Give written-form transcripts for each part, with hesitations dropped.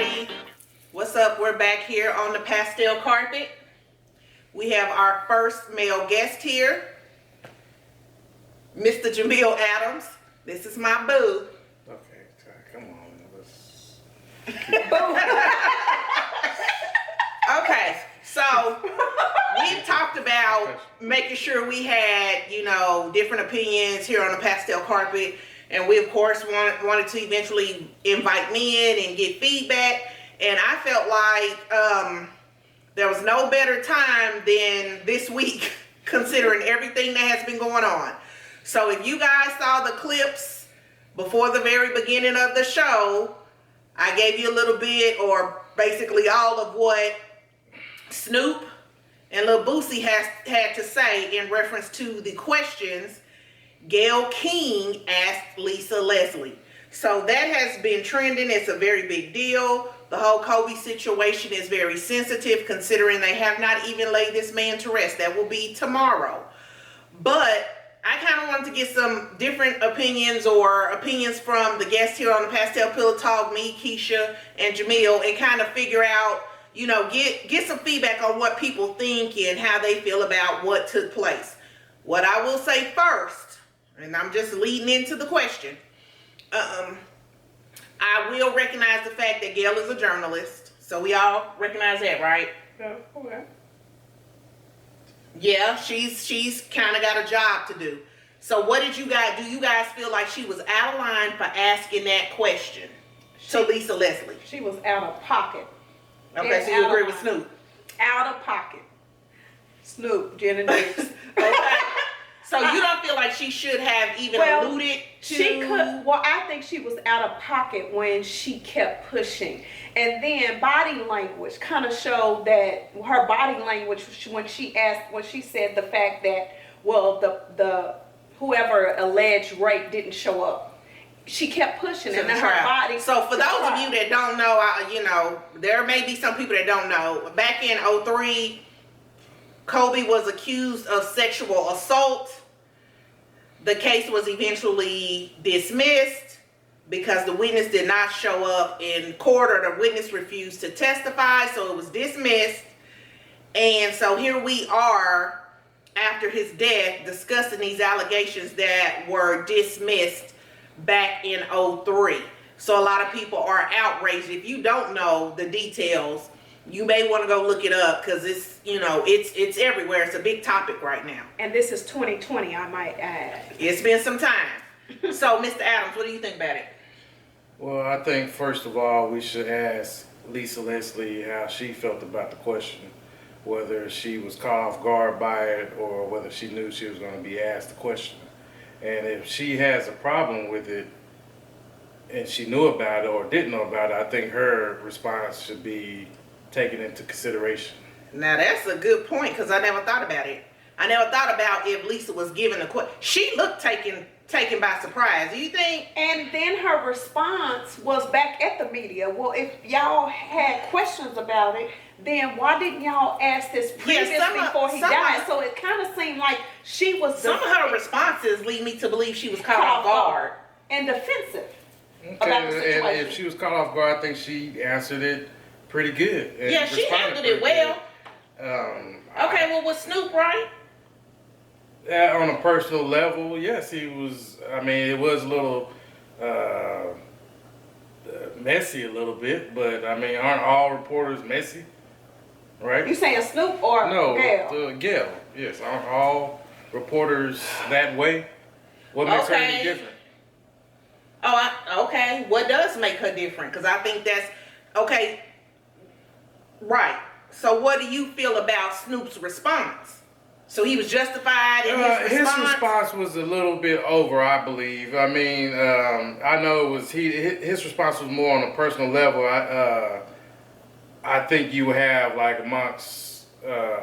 everybody. What's up? We're back here on the pastel carpet. We have our first male guest here, Mr. Jamil Adams. This is my boo. Okay, come on. Let's... Okay, so we've talked about making sure we had, different opinions here on the pastel carpet. And we, of course, wanted to eventually invite men and get feedback. And I felt like there was no better time than this week, considering everything that has been going on. So if you guys saw the clips before the very beginning of the show, I gave you a little bit, or basically all of what Snoop and Lil Boosie had to say in reference to the questions Gayle King asked Lisa Leslie. So that has been trending. It's a very big deal. The whole Kobe situation is very sensitive, considering they have not even laid this man to rest. That will be tomorrow. But I kind of wanted to get some different opinions, or opinions from the guests here on the Pastel Pillow Talk, me, Keisha, and Jamil, and kind of figure out, get some feedback on what people think and how they feel about what took place. What I will say first, and I'm just leading into the question, I will recognize the fact that Gayle is a journalist. So we all recognize that, right? Yeah, okay. Yeah, she's kind of got a job to do. So what did you guys, do you guys feel like she was out of line for asking that question to Lisa Leslie? She was out of pocket. Okay, so you agree with Snoop? Out of pocket. Snoop, Jen and Dix. Okay. So you don't feel like she should have even alluded to... She could. Well, I think she was out of pocket when she kept pushing. And then body language kind of showed that her body language when she said the fact that, well, the whoever alleged rape didn't show up. She kept pushing, and then her body... So for those of you that don't know, there may be some people that don't know. Back in 2003, Kobe was accused of sexual assault. The case was eventually dismissed because the witness did not show up in court, or the witness refused to testify, so it was dismissed. And so here we are after his death discussing these allegations that were dismissed back in 2003. So a lot of people are outraged. If you don't know the details, you may want to go look it up, because it's, it's everywhere. It's a big topic right now. And this is 2020, I might add. It's been some time. So, Mr. Adams, what do you think about it? Well, I think, first of all, we should ask Lisa Leslie how she felt about the question, whether she was caught off guard by it or whether she knew she was going to be asked the question. And if she has a problem with it and she knew about it or didn't know about it, I think her response should be taken into consideration. Now that's a good point, because I never thought about it. I never thought about if Lisa was given a question. She looked taken by surprise. Do you think? And then her response was back at the media. Well, if y'all had questions about it, then why didn't y'all ask this previously before he died? So it kind of seemed like she was... Some of her responses lead me to believe she was caught off guard. And defensive. Okay, About the situation. and if she was caught off guard, I think she answered it pretty good. Yeah, she handled it well. Okay, well, was Snoop right? On a personal level, yes, he was. I mean, it was a little messy a little bit, but I mean, aren't all reporters messy? Right? You saying Snoop or Gayle? Gayle, yes. Aren't all reporters that way? What makes her any different? Okay. What does make her different? Because I think that's... Okay, right. So what do you feel about Snoop's response? So he was justified in his response? His response was a little bit over, I believe. I mean, I know it was his response was more on a personal level. I think you have, like, amongst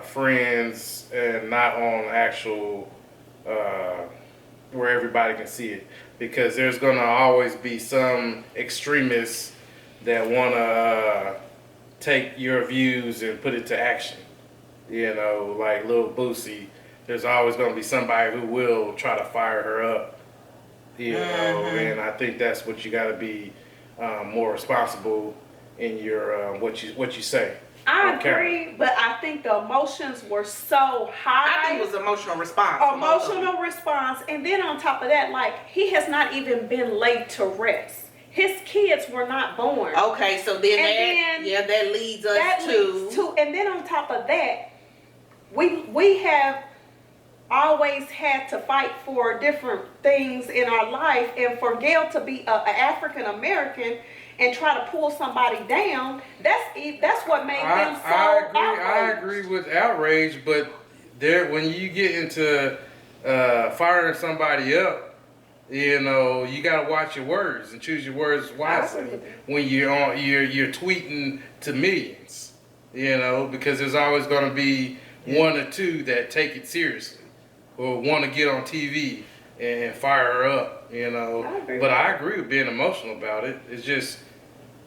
friends and not on actual where everybody can see it, because there's going to always be some extremists that want to take your views and put it to action. Like Lil Boosie, there's always going to be somebody who will try to fire her up. And I think that's what you got to be more responsible in your what you say. I on camera. agree, but I think the emotions were so high. I think it was emotional response. from both of them. Emotional response, and then on top of that, like, he has not even been laid to rest. His kids were not born. Okay, so then that leads us to, and then on top of that, we have always had to fight for different things in our life, and for Gayle to be an African American and try to pull somebody down, that's what made them so outraged. I agree with outrage, but when you get into firing somebody up, you know, you gotta watch your words and choose your words wisely when you're tweeting to millions, you know, because there's always gonna be one or two that take it seriously or want to get on TV and fire her up, you know. I agree with being emotional about it. It's just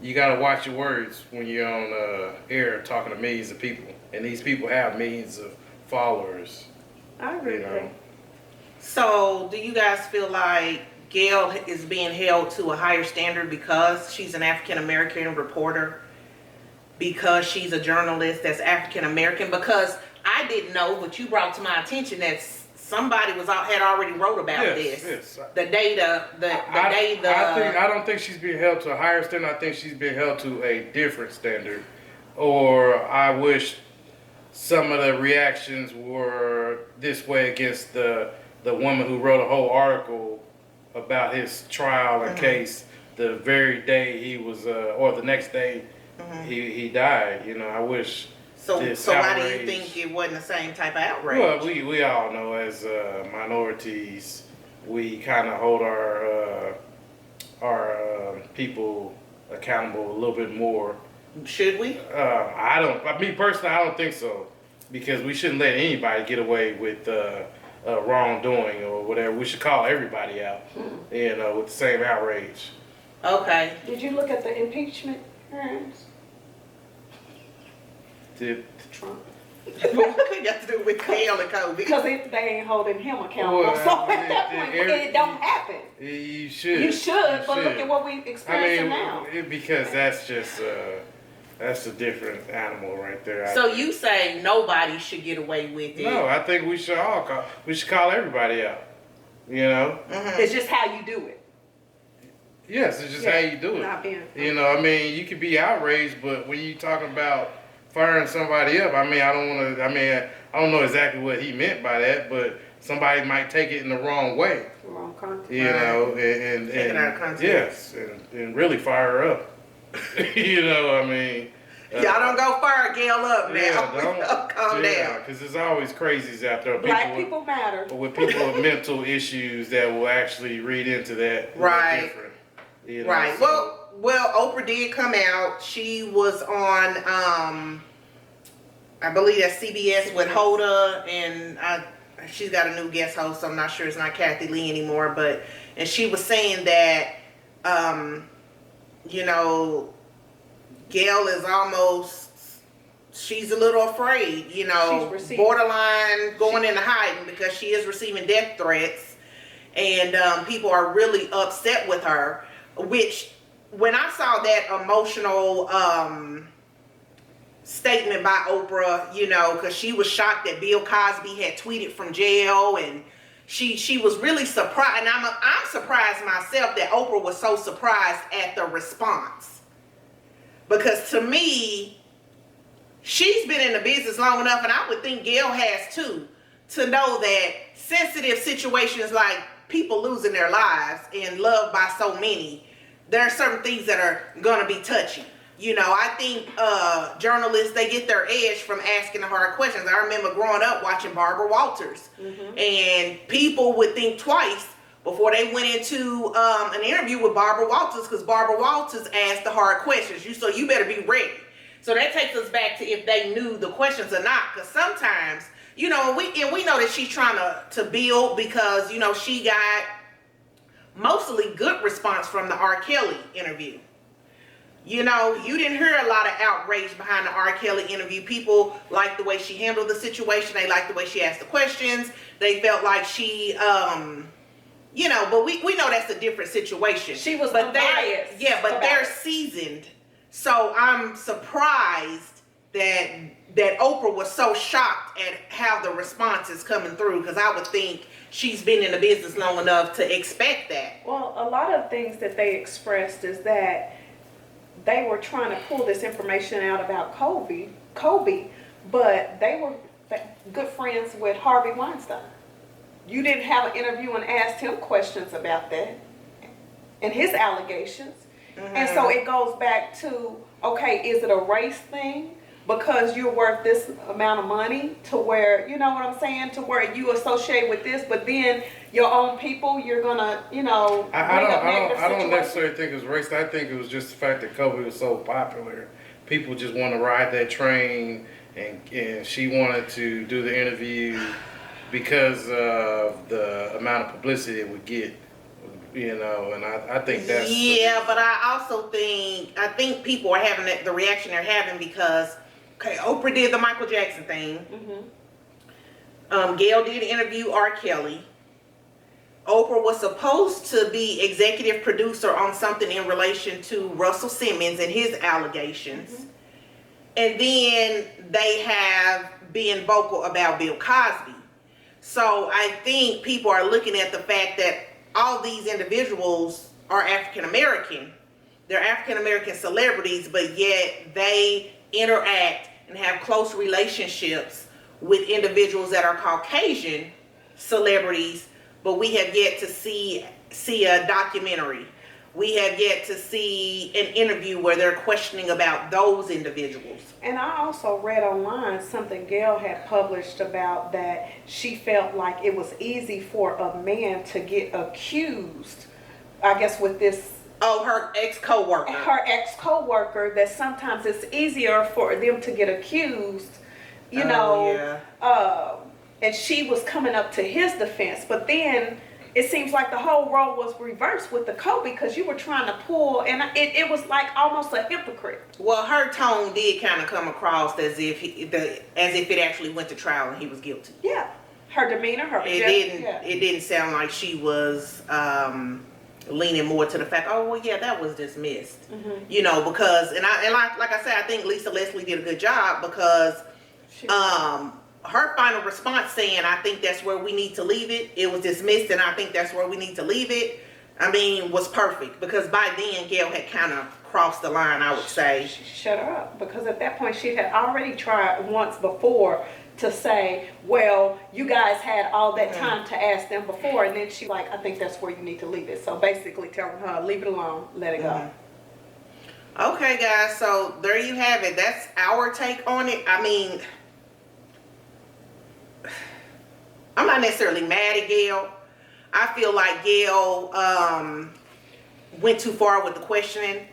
you gotta watch your words when you're on air talking to millions of people, and these people have millions of followers. I agree. You know. So, do you guys feel like Gayle is being held to a higher standard because she's an African American reporter? Because she's a journalist that's African American? Because I didn't know, but you brought to my attention that somebody had already wrote about this. Yes. I don't think she's being held to a higher standard. I think she's being held to a different standard. Or I wish some of the reactions were this way against the woman who wrote a whole article about his trial and case the very day he was, or the next day he died. You know, I wish. So why do you think it wasn't the same type of outrage? Well, we all know as minorities, we kind of hold our people accountable a little bit more. Should we? Me personally, I don't think so, because we shouldn't let anybody get away with wrongdoing or whatever. We should call everybody out, you know, with the same outrage. Okay. Did you look at the impeachment hearings? Did Trump. What got to do with Gayle and Kobe? Because they ain't holding him accountable. So at that point, it don't happen. You should. You should, but look at what we experiencing now. Because that's just that's a different animal right there. So you say nobody should get away with it? No, I think we should call everybody out. You know. It's just how you do it. Yes, it's just how you do it. Not being. You know, I mean, you could be outraged, but when you talking about firing somebody up, I don't know exactly what he meant by that, but somebody might take it in the wrong way. The wrong context. You know, and take it out of context. Yes, and really fire her up. You know, I mean. Y'all don't go fire Gayle up now. Yeah, calm down. Because there's always crazies out there. Black people matter. With people with mental issues that will actually read into that. Right. Different, you know, right. So. Well, Oprah did come out. She was on, I believe that's CBS with Hoda, and she's got a new guest host, so I'm not sure it's not Kathy Lee anymore, and she was saying that, you know, Gayle is she's a little afraid, you know, borderline going into hiding because she is receiving death threats, and people are really upset with her, which, when I saw that emotional statement by Oprah, you know, because she was shocked that Bill Cosby had tweeted from jail, and she was really surprised, and I'm surprised myself that Oprah was so surprised at the response, because to me, she's been in the business long enough, and I would think Gayle has too, to know that sensitive situations like people losing their lives and loved by so many, there are certain things that are gonna be touchy. You know, I think journalists, they get their edge from asking the hard questions. I remember growing up watching Barbara Walters, and people would think twice before they went into an interview with Barbara Walters, because Barbara Walters asked the hard questions. So you better be ready. So that takes us back to if they knew the questions or not, because sometimes, you know, we know that she's trying to build, because, you know, she got mostly good response from the R. Kelly interview. You know, you didn't hear a lot of outrage behind the R. Kelly interview. People liked the way she handled the situation. They liked the way she asked the questions. They felt like she, you know, but we know that's a different situation. She was unbiased. Yeah, but they're seasoned. So I'm surprised that Oprah was so shocked at how the response is coming through, because I would think she's been in the business long enough to expect that. Well, a lot of things that they expressed is that they were trying to pull this information out about Kobe, but they were good friends with Harvey Weinstein. You didn't have an interview and asked him questions about that and his allegations. And so it goes back to, okay, is it a race thing? Because you're worth this amount of money, to where, you know what I'm saying, to where you associate with this, but then your own people, you're gonna, bring up negative I don't situations. necessarily think it was racist. I think it was just the fact that Kobe was so popular. People just want to ride that train, and she wanted to do the interview because of the amount of publicity it would get. And I think that's... Yeah, but I also think people are having the reaction they're having because, okay, Oprah did the Michael Jackson thing. Gayle did interview R. Kelly. Oprah was supposed to be executive producer on something in relation to Russell Simmons and his allegations. And then they have been vocal about Bill Cosby. So I think people are looking at the fact that all these individuals are African American. They're African American celebrities, but yet they interact and have close relationships with individuals that are Caucasian celebrities, but we have yet to see a documentary. We have yet to see an interview where they're questioning about those individuals. And I also read online something Gayle had published about that she felt like it was easy for a man to get accused, I guess with this... Oh, her ex-co-worker. Her ex-co-worker, that sometimes it's easier for them to get accused, and she was coming up to his defense. But then it seems like the whole role was reversed with the Kobe, because you were trying to pull, and it was like almost a hypocrite. Well, her tone did kind of come across as if it actually went to trial and he was guilty. Yeah, her demeanor, It didn't sound like she was leaning more to the fact, oh well, yeah, that was dismissed. Because like I said, I think Lisa Leslie did a good job, because her final response saying, I think that's where we need to leave it. It was dismissed, and I think that's where we need to leave it. I mean, was perfect, because by then Gayle had kind of crossed the line, I would say. Shut her up, because at that point she had already tried once before to say, well, you guys had all that time to ask them before, and then she like, I think that's where you need to leave it. So basically telling her, leave it alone, let it go. Okay, guys, so there you have it. That's our take on it. I mean, I'm not necessarily mad at Gayle. I feel like Gayle went too far with the questioning.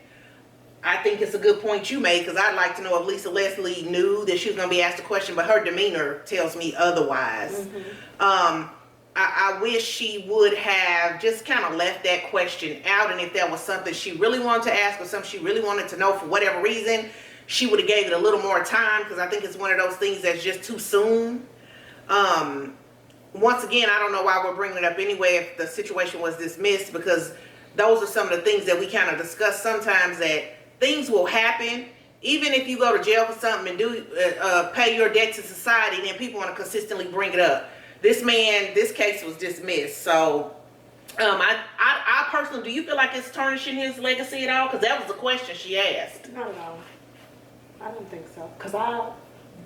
I think it's a good point you made, because I'd like to know if Lisa Leslie knew that she was going to be asked a question, but her demeanor tells me otherwise. I wish she would have just kind of left that question out, and if that was something she really wanted to ask or something she really wanted to know for whatever reason, she would have gave it a little more time, because I think it's one of those things that's just too soon. Once again, I don't know why we're bringing it up anyway if the situation was dismissed, because those are some of the things that we kind of discuss sometimes, that things will happen. Even if you go to jail for something and do pay your debt to society, then people want to consistently bring it up. This case was dismissed. So, I personally, do you feel like it's tarnishing his legacy at all? Because that was the question she asked. No, I don't think so. Because I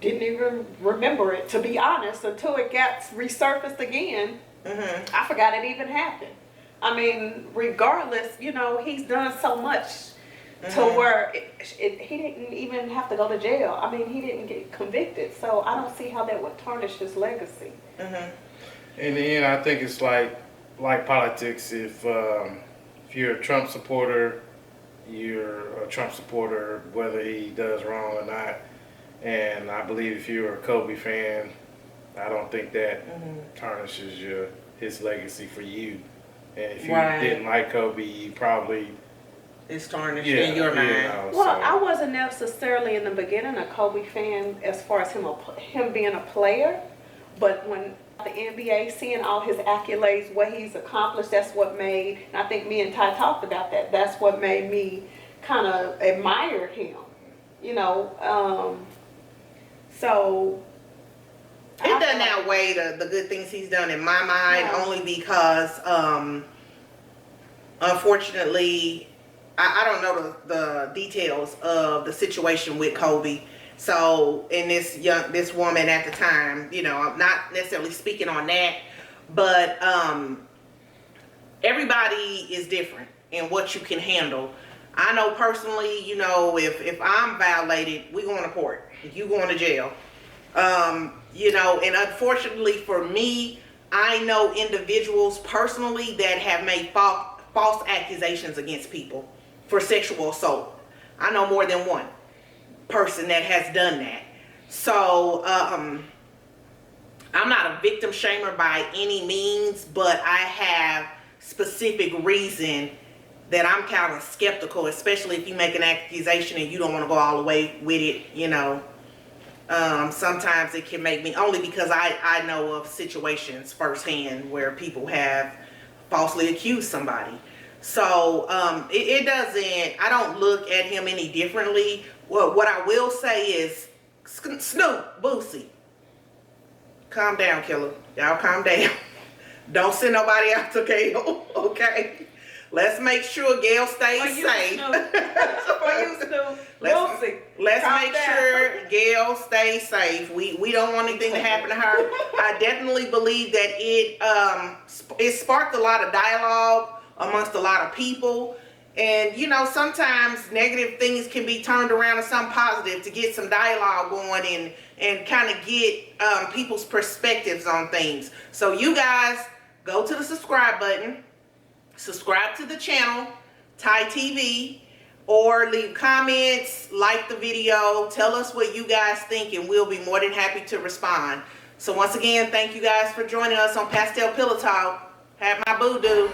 didn't even remember it, to be honest, until it got resurfaced again. I forgot it even happened. I mean, regardless, he's done so much to where he didn't even have to go to jail. I mean, he didn't get convicted, so I don't see how that would tarnish his legacy. In the end, I think it's like politics. If you're a Trump supporter, you're a Trump supporter whether he does wrong or not. And I believe if you're a Kobe fan, I don't think that tarnishes his legacy for you. And if you didn't like Kobe, you probably... It's tarnished in your mind. Well, I wasn't necessarily in the beginning a Kobe fan as far as him being a player, but when the NBA, seeing all his accolades, what he's accomplished, that's what made, and I think me and Ty talked about that, that's what made me kind of admired him, you know. So it doesn't outweigh the good things he's done in my mind, only because unfortunately I don't know the details of the situation with Kobe. So, and this woman at the time, you know, I'm not necessarily speaking on that, but everybody is different in what you can handle. I know personally, you know, if I'm violated, we going to court. You going to jail. You know, and unfortunately for me, I know individuals personally that have made false accusations against people for sexual assault. I know more than one person that has done that. So I'm not a victim shamer by any means, but I have specific reason that I'm kind of skeptical, especially if you make an accusation and you don't want to go all the way with it, you know. Sometimes it can make me, only because I know of situations firsthand where people have falsely accused somebody. So it doesn't, I don't look at him any differently. Well, what I will say is, Snoop, Boosie, calm down, killer. Y'all calm down. Don't send nobody out to Gayle, okay? Let's make sure Gayle stays safe. Let's make sure Gayle stays safe. We don't want anything to happen to her. I definitely believe that it sparked a lot of dialogue amongst a lot of people. And, you know, sometimes negative things can be turned around to something positive to get some dialogue going and kind of get people's perspectives on things. So you guys, go to the subscribe button, subscribe to the channel, Ty TV, or leave comments, like the video, tell us what you guys think, and we'll be more than happy to respond. So once again, thank you guys for joining us on Pastel Pillow Talk. Have my boo-doo.